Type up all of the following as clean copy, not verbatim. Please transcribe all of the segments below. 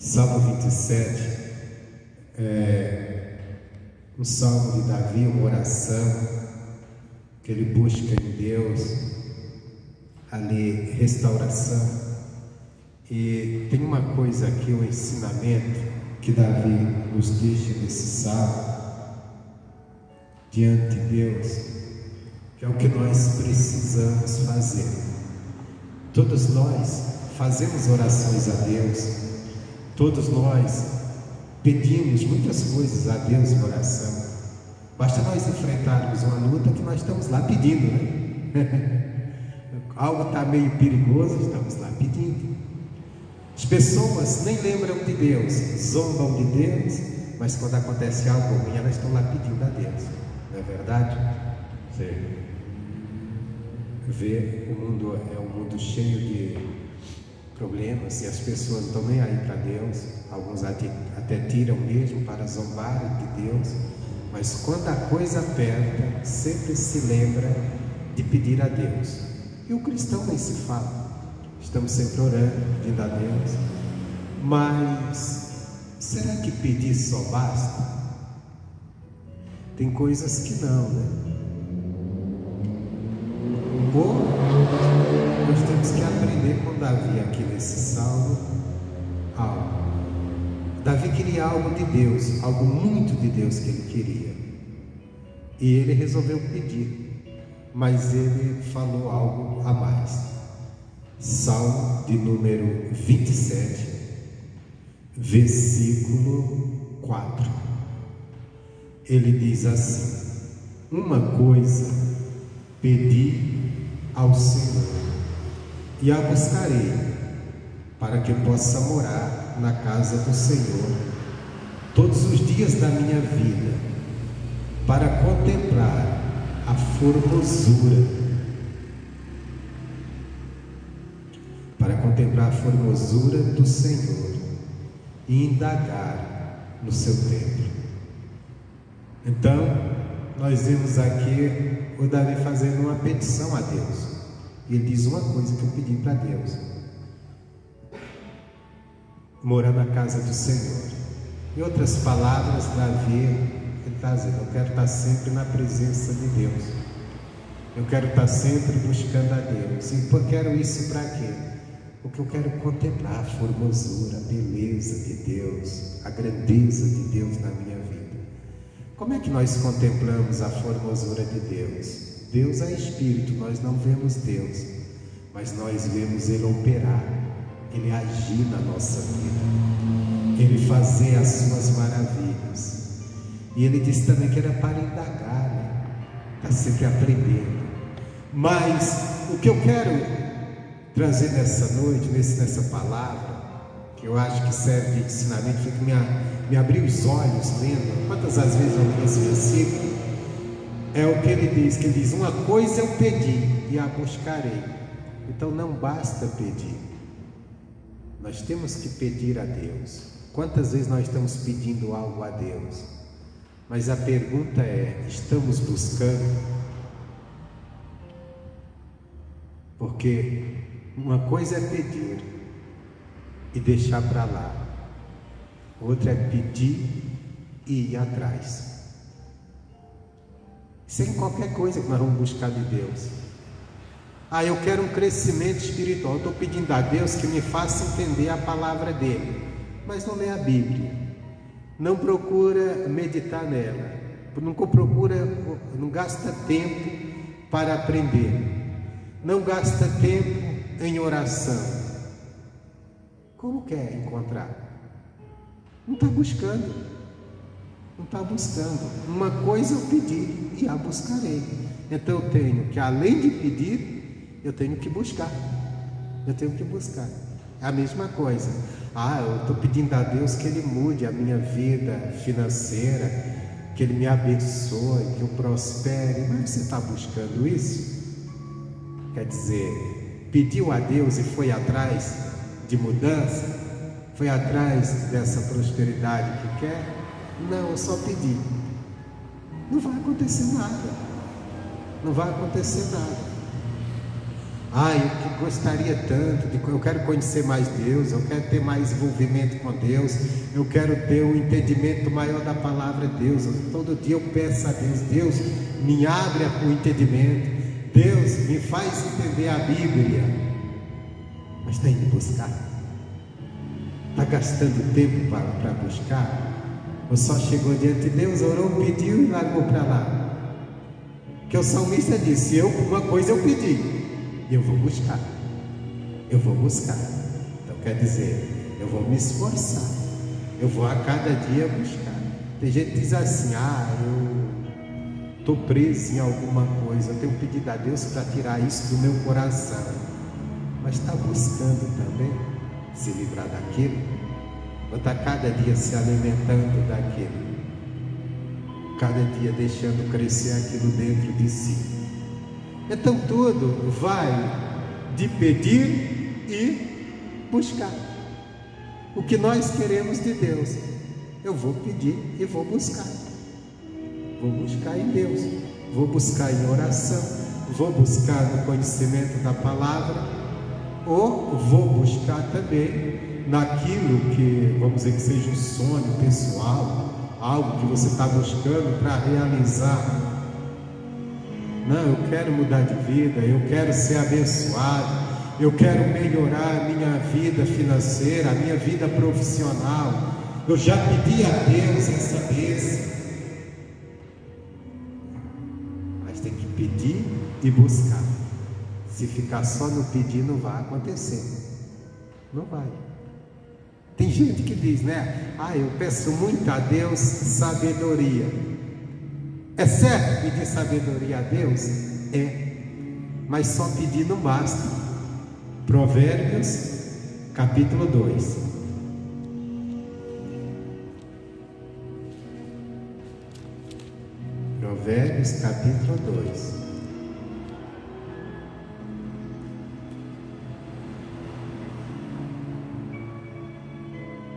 Salmo 27 é um salmo de Davi, uma oração que ele busca em Deus ali restauração. E tem uma coisa aqui, um ensinamento que Davi nos deixa nesse salmo diante de Deus, que é o que nós precisamos fazer. Todos nós fazemos orações a Deus, todos nós pedimos muitas coisas a Deus em oração. Basta nós enfrentarmos uma luta que nós estamos lá pedindo, né? Algo está meio perigoso, estamos lá pedindo. As pessoas nem lembram de Deus, zombam de Deus, mas quando acontece algo ruim, elas estão lá pedindo a Deus, não é verdade? Sim. Ver o mundo é um mundo cheio de problemas e as pessoas não estão nem aí para Deus. Alguns até tiram mesmo para zombarem de Deus, mas quando a coisa aperta, sempre se lembra de pedir a Deus. E o cristão nem se fala, estamos sempre orando, pedindo a Deus. Mas será que pedir só basta? Tem coisas que não, né? Ou nós temos que aprender com Davi aqui nesse salmo algo. Davi queria algo de Deus, algo muito de Deus que ele queria, e ele resolveu pedir, mas ele falou algo a mais. Salmo de número 27, versículo 4. Ele diz assim: uma coisa pedi ao Senhor, e a buscarei, para que possa morar na casa do Senhor todos os dias da minha vida, para contemplar a formosura, do Senhor e indagar no seu templo. Então, nós vemos aqui o Davi fazendo uma petição a Deus. E ele diz uma coisa que eu pedi para Deus: morar na casa do Senhor. Em outras palavras, Davi, ele está dizendo: eu quero estar sempre na presença de Deus, eu quero estar sempre buscando a Deus. E eu quero isso para quê? Porque eu quero contemplar a formosura, a beleza de Deus, a grandeza de Deus na minha vida. Como é que nós contemplamos a formosura de Deus? Deus é Espírito, nós não vemos Deus, mas nós vemos Ele operar, Ele agir na nossa vida, Ele fazer as suas maravilhas. E Ele disse também que era para indagar, né? Está sempre aprendendo. Mas o que eu quero trazer nessa noite, nessa palavra, que eu acho que serve de ensinamento, foi que me abriu os olhos lendo. Quantas as vezes eu li esse versículo? É o que ele diz: uma coisa eu pedi e a buscarei. Então não basta pedir, nós temos que pedir a Deus. Quantas vezes nós estamos pedindo algo a Deus? Mas a pergunta é: estamos buscando? Porque uma coisa é pedir e deixar para lá, outra é pedir e ir atrás. Sem qualquer coisa que nós vamos buscar de Deus. Eu quero um crescimento espiritual, eu estou pedindo a Deus que me faça entender a palavra dele, mas não lê a Bíblia, não procura meditar nela, não gasta tempo para aprender, não gasta tempo em oração. Como quer encontrar? Não está buscando, não está buscando. Uma coisa eu pedi e a buscarei. Então eu tenho que, além de pedir, eu tenho que buscar. É a mesma coisa. Eu estou pedindo a Deus que Ele mude a minha vida financeira, que Ele me abençoe, que eu prospere. Mas você está buscando isso? Quer dizer, pediu a Deus e foi atrás de mudança? Foi atrás dessa prosperidade que quer? Não, eu só pedi. Não vai acontecer nada. Eu que gostaria tanto, eu quero conhecer mais Deus, eu quero ter mais envolvimento com Deus, eu quero ter um entendimento maior da palavra de Deus. Todo dia eu peço a Deus, Deus me abre o entendimento, Deus me faz entender a Bíblia. Mas está indo buscar? Está gastando tempo para buscar? Ou só chegou diante de Deus, orou, pediu e largou para lá? Porque o salmista disse, uma coisa eu pedi, e eu vou buscar. Eu vou buscar. Então quer dizer, eu vou me esforçar. Eu vou a cada dia buscar. Tem gente que diz assim, eu estou preso em alguma coisa, eu tenho pedido a Deus para tirar isso do meu coração. Mas está buscando também se livrar daquilo? Ou está cada dia se alimentando daquilo? Cada dia deixando crescer aquilo dentro de si? Então tudo vai de pedir e buscar. O que nós queremos de Deus, eu vou pedir e vou buscar. Vou buscar em Deus, vou buscar em oração, vou buscar no conhecimento da palavra, ou vou buscar também naquilo que, vamos dizer, que seja um sonho pessoal, algo que você está buscando para realizar. Não, eu quero mudar de vida, eu quero ser abençoado, eu quero melhorar a minha vida financeira, a minha vida profissional. Eu já pedi a Deus essa bênção. Mas tem que pedir e buscar. Se ficar só no pedir, não vai acontecer. Não vai. Tem gente que diz, né? Eu peço muito a Deus sabedoria. É certo pedir sabedoria a Deus? É. Mas só pedir não basta. Provérbios, capítulo 2. Provérbios, capítulo 2.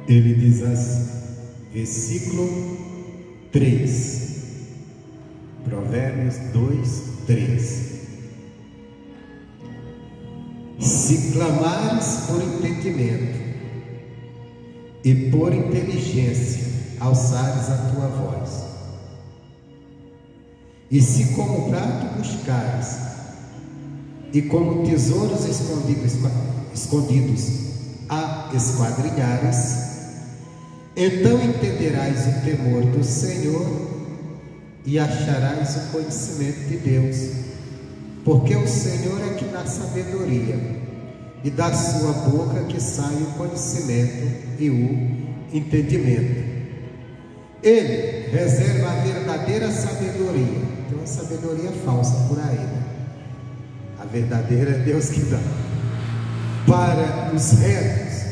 Ele diz assim, versículo 3. Provérbios 2, 3. Se clamares por entendimento e por inteligência alçares a tua voz, e se como prato buscares e como tesouros escondidos a esquadrinhares, então entenderás o temor do Senhor e acharás o conhecimento de Deus, porque o Senhor é que dá sabedoria, e da sua boca que sai o conhecimento e o entendimento. Ele reserva a verdadeira sabedoria. Tem uma sabedoria falsa por aí, né? A verdadeira é Deus que dá. Para os retos,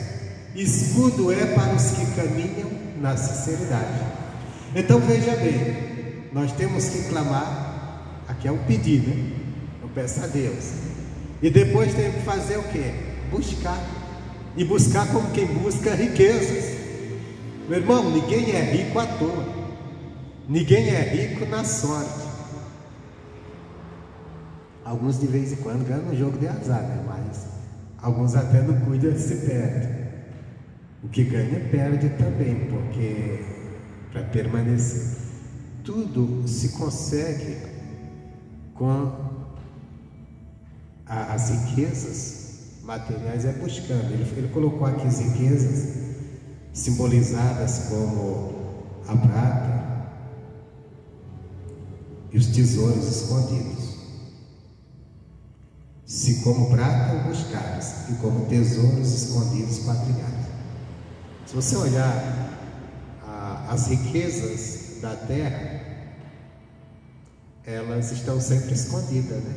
escudo é para os que caminham na sinceridade. Então veja bem, nós temos que clamar, aqui é um pedido, né? Eu peço a Deus. E depois temos que fazer o quê? Buscar. E buscar como quem busca riquezas. Meu irmão, ninguém é rico à toa. Ninguém é rico na sorte. Alguns de vez em quando ganham um jogo de azar, né? Mas alguns até não cuidam, se perdem. O que ganha perde também, porque para permanecer. Tudo se consegue com as riquezas materiais, é buscando. Ele colocou aqui as riquezas simbolizadas como a prata e os tesouros escondidos. Se como prata buscares e como tesouros escondidos quadrilhares. Se você olhar as riquezas da terra, elas estão sempre escondidas, né?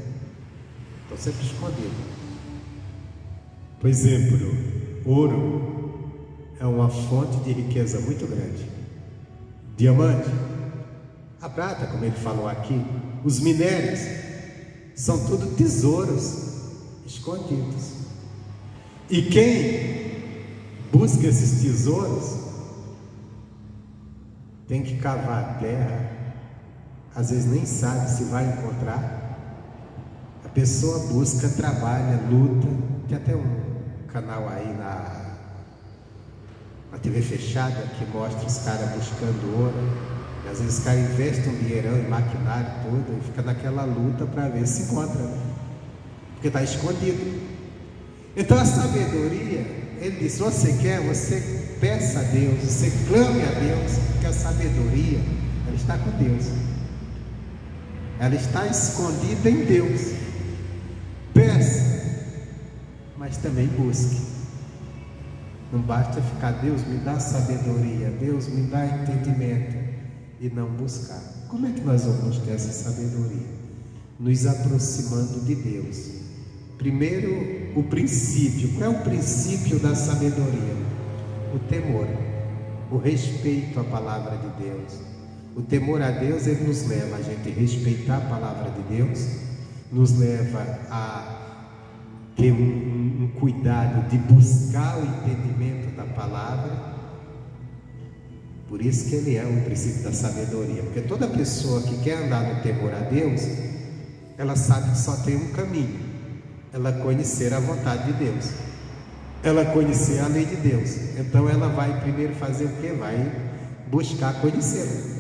Estão sempre escondidas. Por exemplo, ouro é uma fonte de riqueza muito grande. Diamante, a prata, como ele falou aqui, os minérios são tudo tesouros escondidos. E quem busca esses tesouros tem que cavar a terra, às vezes nem sabe se vai encontrar, pessoa busca, trabalha, luta. Tem até um canal aí na TV fechada que mostra os caras buscando ouro. E às vezes os caras investem um dinheirão em maquinário todo e fica naquela luta para ver se encontra, né? Porque está escondido. Então a sabedoria, ele diz: você quer, você peça a Deus, você clame a Deus, porque a sabedoria, ela está com Deus, ela está escondida em Deus. Peça, mas também busque. Não basta ficar: Deus me dá sabedoria, Deus me dá entendimento, e não buscar. Como é que nós vamos ter essa sabedoria? Nos aproximando de Deus. Primeiro, o princípio. Qual é o princípio da sabedoria? O temor, o respeito à palavra de Deus. O temor a Deus, ele nos leva a gente respeitar a palavra de Deus, nos leva a ter um cuidado de buscar o entendimento da palavra. Por isso que ele é o princípio da sabedoria, porque toda pessoa que quer andar no temor a Deus, ela sabe que só tem um caminho: ela conhecer a vontade de Deus, ela conhecer a lei de Deus. Então ela vai primeiro fazer o que? Vai buscar conhecê-la,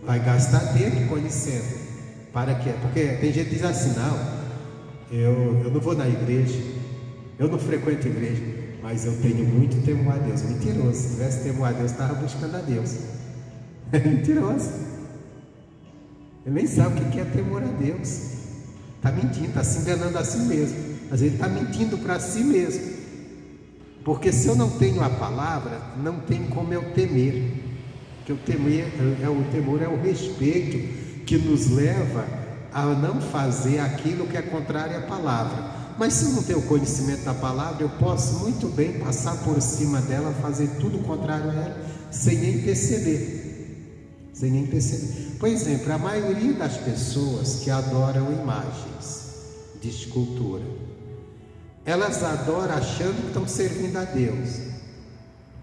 vai gastar tempo conhecendo. Para quê? Porque tem gente que diz assim: não, eu não vou na igreja, eu não frequento igreja, mas eu tenho muito temor a Deus. Mentiroso. Se tivesse temor a Deus, estava buscando a Deus. É mentiroso. Ele nem sabe o que é temor a Deus. Está mentindo, está se enganando a si mesmo. Mas ele está mentindo para si mesmo. Porque se eu não tenho a palavra, não tem como eu temer. Porque o temor é o respeito que nos leva a não fazer aquilo que é contrário à palavra. Mas se eu não tenho conhecimento da palavra, eu posso muito bem passar por cima dela, fazer tudo contrário a ela, sem nem perceber. Sem nem perceber. Por exemplo, a maioria das pessoas que adoram imagens de escultura, elas adoram achando que estão servindo a Deus,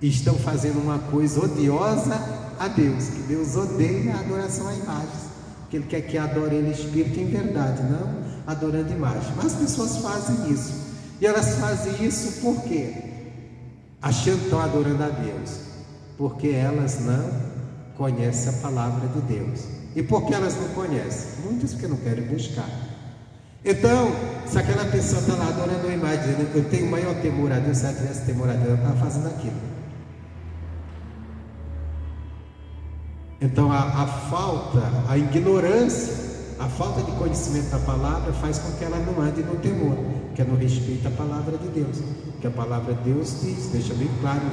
e estão fazendo uma coisa odiosa a Deus, que Deus odeia a adoração a imagens, que Ele quer que adore Ele espírito em verdade, não adorando imagem. Mas as pessoas fazem isso, e elas fazem isso por quê? Achando que estão adorando a Deus, porque elas não conhecem a palavra de Deus. E por que elas não conhecem? Muitas porque não querem buscar. Então, se aquela pessoa está lá adorando uma imagem, dizendo: eu tenho maior temor a Deus, se ela tivesse temor a Deus, ela estava fazendo aquilo. Então a falta, a ignorância, a falta de conhecimento da palavra faz com que ela não ande no temor, que é no respeito à palavra de Deus. Que a palavra de Deus diz, deixa bem claro em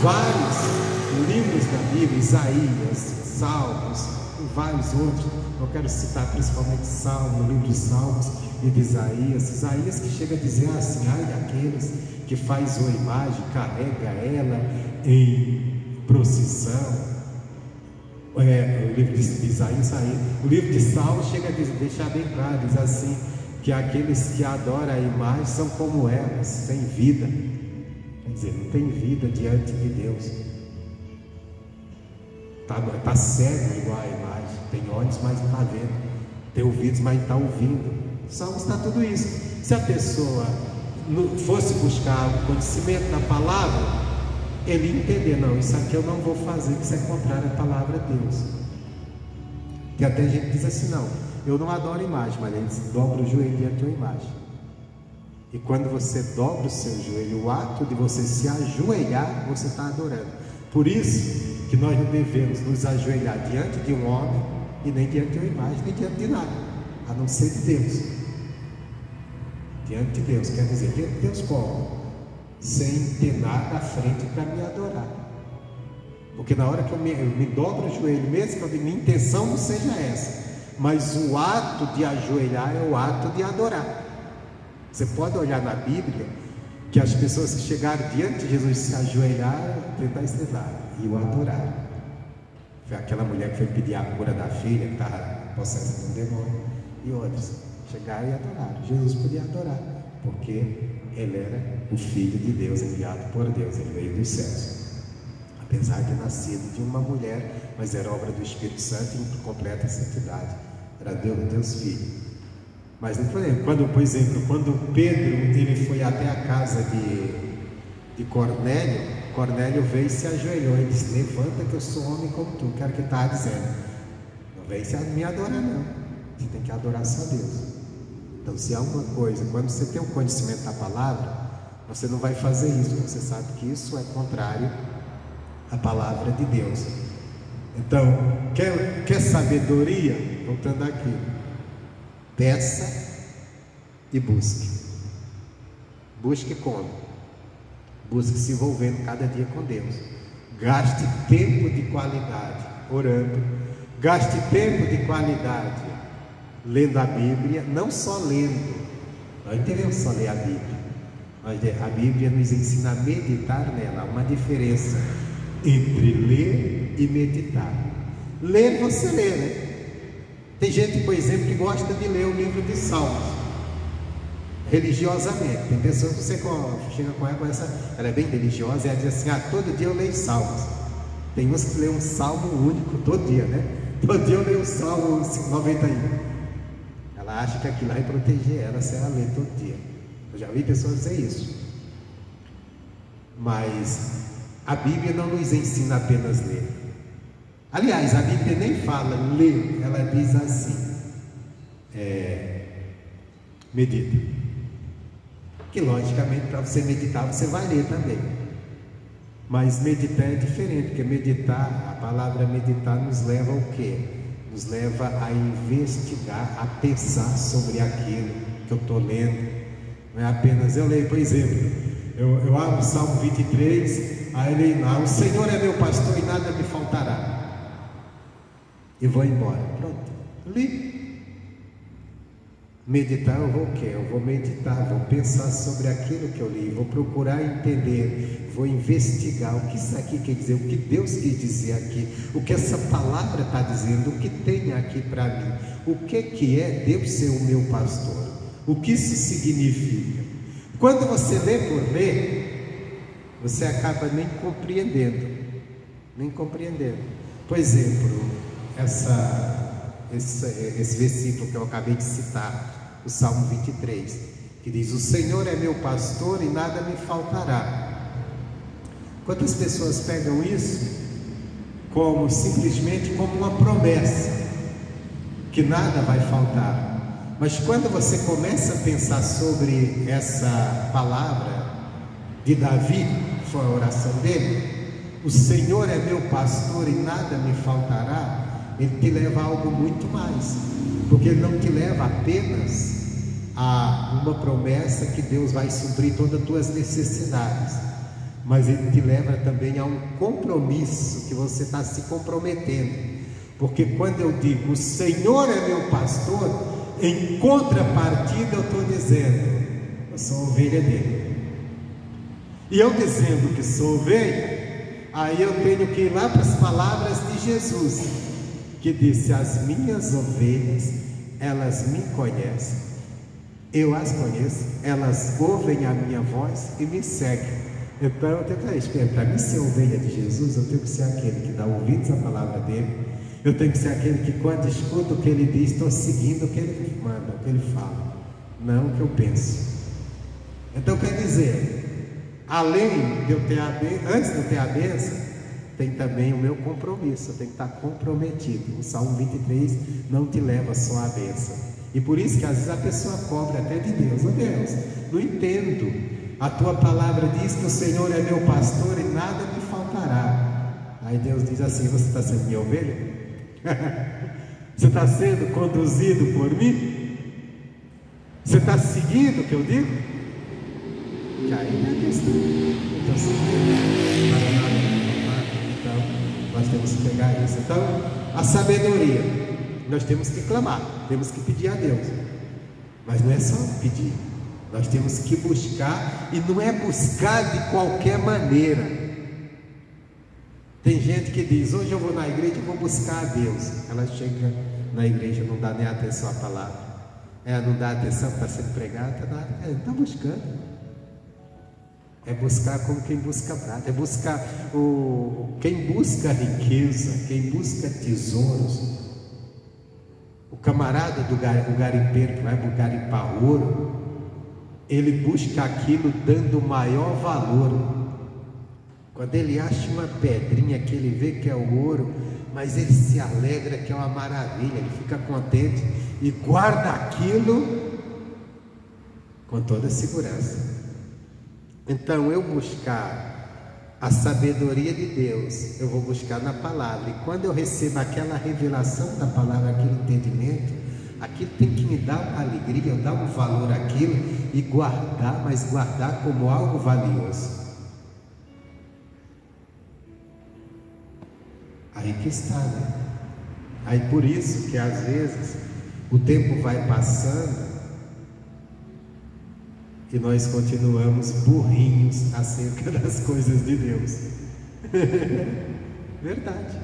vários livros da Bíblia, Isaías, Salmos e vários outros. Eu quero citar principalmente Salmo, o livro de Salmos e de Isaías que chega a dizer assim: ai daqueles que faz uma imagem, carrega ela em procissão. O livro de Isaías, o livro de Salmos chega a dizer, deixar bem claro, diz assim, que aqueles que adoram a imagem são como elas, sem vida. Quer dizer, não tem vida diante de Deus. Está cego igual a imagem, tem olhos, mas não está vendo, tem ouvidos, mas não está ouvindo. Salmos está tudo isso. Se a pessoa fosse buscar o conhecimento da palavra, ele entender: não, isso aqui eu não vou fazer, que isso é contrário à palavra de Deus. Que até a gente diz assim: não, eu não adoro imagem, mas ele dobra o joelho diante de uma imagem. E quando você dobra o seu joelho, o ato de você se ajoelhar, você está adorando. Por isso que nós não devemos nos ajoelhar diante de um homem, e nem diante de uma imagem, nem diante de nada, a não ser de Deus. Diante de Deus, quer dizer, diante de Deus como? Sem ter nada à frente para me adorar. Porque na hora que eu me dobro o joelho, mesmo que a minha intenção não seja essa, mas o ato de ajoelhar é o ato de adorar. Você pode olhar na Bíblia que as pessoas que chegaram diante de Jesus se ajoelharam, tentar estrelar e o adoraram. Foi aquela mulher que foi pedir a cura da filha, que estava possessa de um demônio, e outros chegaram e adoraram. Jesus podia adorar, porque ele era o Filho de Deus, enviado por Deus, ele veio dos céus. Apesar de nascido de uma mulher, mas era obra do Espírito Santo em completa santidade. Era Deus Filho. Mas não foi. Quando, por exemplo, quando Pedro ele foi até a casa de Cornélio, Cornélio veio e se ajoelhou e disse: levanta que eu sou homem como tu. Que era o que ele estava dizendo. Não vem se me adorar não, você tem que adorar só Deus. Então se há uma coisa, quando você tem um conhecimento da palavra, você não vai fazer isso, porque você sabe que isso é contrário à palavra de Deus. Então, quer sabedoria? Voltando aqui, peça e busque. Busque como? Busque se envolvendo cada dia com Deus. Gaste tempo de qualidade orando. Gaste tempo de qualidade lendo a Bíblia. Não só lendo, nós não devemos só ler a Bíblia. A Bíblia nos ensina a meditar nela. Há uma diferença entre ler e meditar. Ler você lê, né? Tem gente, por exemplo, que gosta de ler o livro de Salmos religiosamente. Tem pessoas que você chega com ela, ela é bem religiosa e ela diz assim: todo dia eu leio Salmos. Tem uns que leem um salmo único todo dia, né? Todo dia eu leio o Salmo 91. Ela acha que aquilo vai proteger ela se ela ler todo dia. Eu já vi pessoas dizer isso. Mas a Bíblia não nos ensina apenas a ler. Aliás, a Bíblia nem fala ler, ela diz assim: medita. Que logicamente para você meditar você vai ler também. Mas meditar é diferente, porque meditar, a palavra meditar nos leva ao quê? Nos leva a investigar, a pensar sobre aquilo que eu estou lendo. Não é apenas eu leio, por exemplo, eu abro o Salmo 23, aí eu leio lá: o Senhor é meu pastor e nada me faltará. E vou embora. Pronto, li. Meditar eu vou o quê? Eu vou meditar, vou pensar sobre aquilo que eu li, vou procurar entender, vou investigar o que isso aqui quer dizer, o que Deus quis dizer aqui, o que essa palavra está dizendo, o que tem aqui para mim, o que é Deus ser o meu pastor, o que isso significa. Quando você lê por ler, você acaba nem compreendendo. Por exemplo, esse versículo que eu acabei de citar, o Salmo 23, que diz: o Senhor é meu pastor e nada me faltará. Quantas pessoas pegam isso simplesmente como uma promessa, que nada vai faltar? Mas quando você começa a pensar sobre essa palavra de Davi, foi a oração dele: o Senhor é meu pastor e nada me faltará. Ele te leva a algo muito mais, porque ele não te leva apenas a uma promessa que Deus vai suprir todas as tuas necessidades, mas ele te leva também a um compromisso que você está se comprometendo. Porque quando eu digo: o Senhor é meu pastor, em contrapartida eu estou dizendo: eu sou ovelha dele. E eu dizendo que sou ovelha, aí eu tenho que ir lá para as palavras de Jesus, que disse: as minhas ovelhas, elas me conhecem, eu as conheço, elas ouvem a minha voz e me seguem. Então eu tenho que para mim ser ovelha de Jesus, eu tenho que ser aquele que dá ouvidos à palavra dele, eu tenho que ser aquele que, quando escuto o que ele diz, estou seguindo o que ele manda, o que ele fala, não o que eu penso. Então quer dizer, além de eu ter antes de eu ter a bênção, tem também o meu compromisso. Eu tenho que estar comprometido. O Salmo 23 não te leva só à bênção. E por isso que às vezes a pessoa cobra até de Deus: oh Deus, não entendo, a tua palavra diz que o Senhor é meu pastor e nada me faltará. Aí Deus diz assim: você está sendo minha ovelha? Você está sendo conduzido por mim? Você está seguindo o que eu digo? Que aí é a questão. Então, nós temos que pegar isso. Então, a sabedoria, nós temos que clamar, temos que pedir a Deus. Mas não é só pedir, nós temos que buscar. E não é buscar de qualquer maneira. Tem gente que diz: hoje eu vou na igreja e vou buscar a Deus. Ela chega na igreja, não dá nem atenção à palavra, ela não dá atenção para ser pregada, está buscando. É buscar como quem busca prata, é buscar quem busca riqueza, quem busca tesouros. O camarada do garimpeiro que vai garimpar ouro, ele busca aquilo dando maior valor. Quando ele acha uma pedrinha que ele vê que é o ouro, mas ele se alegra que é uma maravilha, ele fica contente e guarda aquilo com toda segurança. Então, eu buscar a sabedoria de Deus, eu vou buscar na palavra, e quando eu recebo aquela revelação da palavra, aquele entendimento, aquilo tem que me dar uma alegria, eu dar um valor àquilo e guardar, mas guardar como algo valioso. Aí que está, né? Aí por isso que às vezes o tempo vai passando e nós continuamos burrinhos acerca das coisas de Deus. Verdade.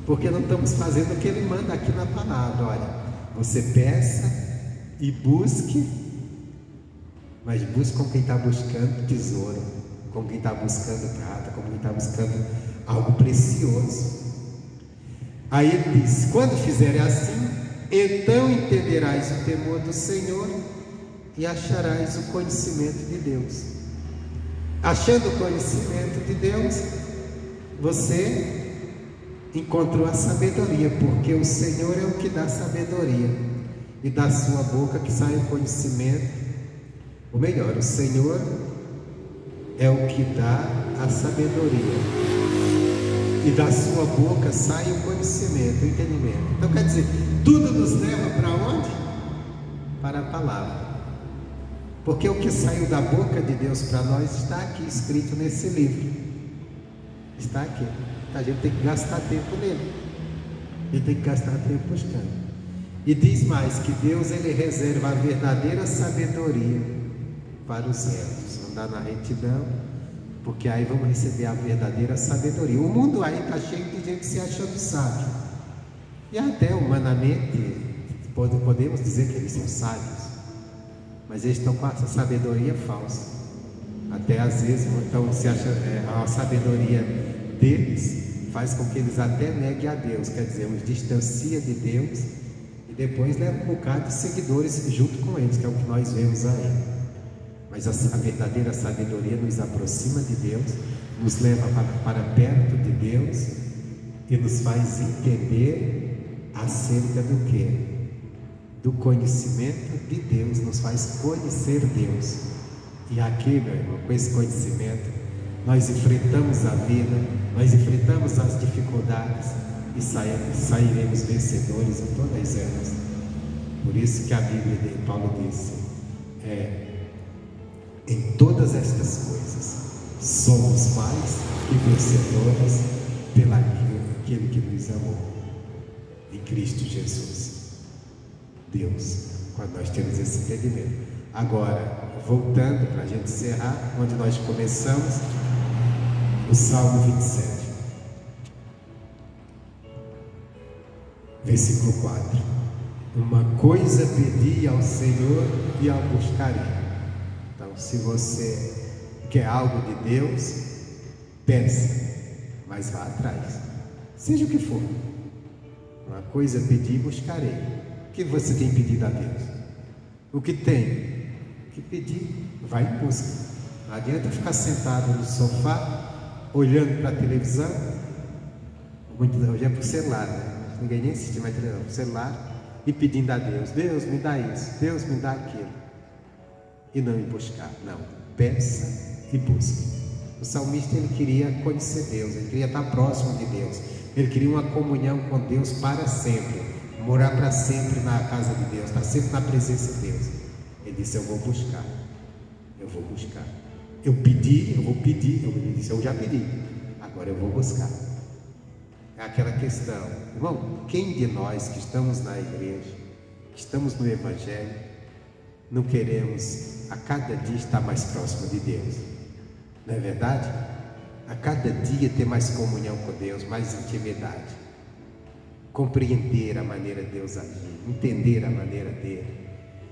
Porque não estamos fazendo o que Ele manda aqui na palavra. Olha, você peça e busque, mas busque com quem está buscando tesouro, com quem está buscando prata, com quem está buscando algo precioso. Aí ele diz: quando fizerem assim, então entenderás o temor do Senhor e acharás o conhecimento de Deus. Achando o conhecimento de Deus, você encontrou a sabedoria, porque o Senhor é o que dá sabedoria, e da sua boca que sai o conhecimento. Ou melhor, o Senhor é o que dá a sabedoria, e da sua boca sai o conhecimento, o entendimento. Então quer dizer, tudo nos leva para onde? Para a palavra. Porque o que saiu da boca de Deus para nós está aqui escrito nesse livro. Está aqui. A gente tem que gastar tempo nele. A gente tem que gastar tempo buscando. E diz mais que Deus, Ele reserva a verdadeira sabedoria para os retos. Andar na retidão, porque aí vamos receber a verdadeira sabedoria. O mundo aí está cheio de gente se achando sábio, e até humanamente podemos dizer que eles são sábios, mas eles estão com essa sabedoria falsa. Até às vezes então se acha, a sabedoria deles faz com que eles até neguem a Deus, quer dizer, os distancia de Deus, e depois leva um bocado de seguidores junto com eles, que é o que nós vemos aí. Mas a verdadeira sabedoria nos aproxima de Deus, nos leva para perto de Deus e nos faz entender acerca do que? Do conhecimento de Deus, nos faz conhecer Deus. E aqui, meu irmão, com esse conhecimento, nós enfrentamos a vida, nós enfrentamos as dificuldades e sairemos vencedores em todas elas. Por isso que a Bíblia de Paulo disse: em todas estas coisas somos mais que vencedores pelo aquele que nos amou, em Cristo Jesus. Deus, quando nós temos esse entendimento. Agora, voltando para a gente encerrar, onde nós começamos, o Salmo 27, versículo 4: uma coisa pedi ao Senhor e ao buscarei. Então, se você quer algo de Deus, peça, mas vá atrás, seja o que for. Uma coisa pedi e buscarei. O que você tem pedido a Deus? O que tem que pedir, vai em busca. Não adianta ficar sentado no sofá, olhando para a televisão. Hoje é para o celular, né? Ninguém nem assiste mais televisão, para o celular, e pedindo a Deus: Deus me dá isso, Deus me dá aquilo. E não ir buscar, não, peça e busque. O salmista, ele queria conhecer Deus, ele queria estar próximo de Deus, ele queria uma comunhão com Deus para sempre, morar para sempre na casa de Deus, estar sempre na presença de Deus. Ele disse: eu vou buscar, eu vou buscar. Eu pedi, eu vou pedir. Ele disse: eu já pedi, agora eu vou buscar. É aquela questão, irmão, quem de nós que estamos na igreja, que estamos no Evangelho, não queremos a cada dia estar mais próximo de Deus? Não é verdade? A cada dia ter mais comunhão com Deus, mais intimidade, compreender a maneira de Deus agir, entender a maneira dele,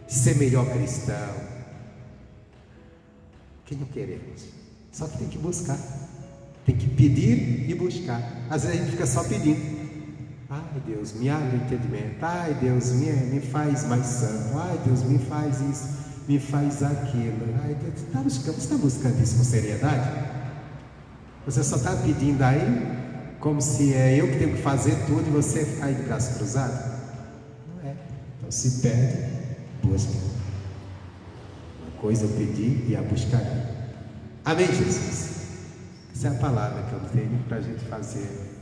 ser melhor cristão. Que não queremos? Só que tem que buscar, tem que pedir e buscar. Às vezes a gente fica só pedindo: ah, Ai, Deus, me abre o entendimento. Ai, Deus, me faz mais santo. Ai, Deus, me faz isso, me faz aquilo. Ai, Deus, você está buscando isso com seriedade? Você só está pedindo aí como se é eu que tenho que fazer tudo e você ficar aí de braço cruzado? Não é. Então se pede, busca. Uma coisa eu pedi e a buscarei. Amém, Jesus? Essa é a palavra que eu tenho para a gente fazer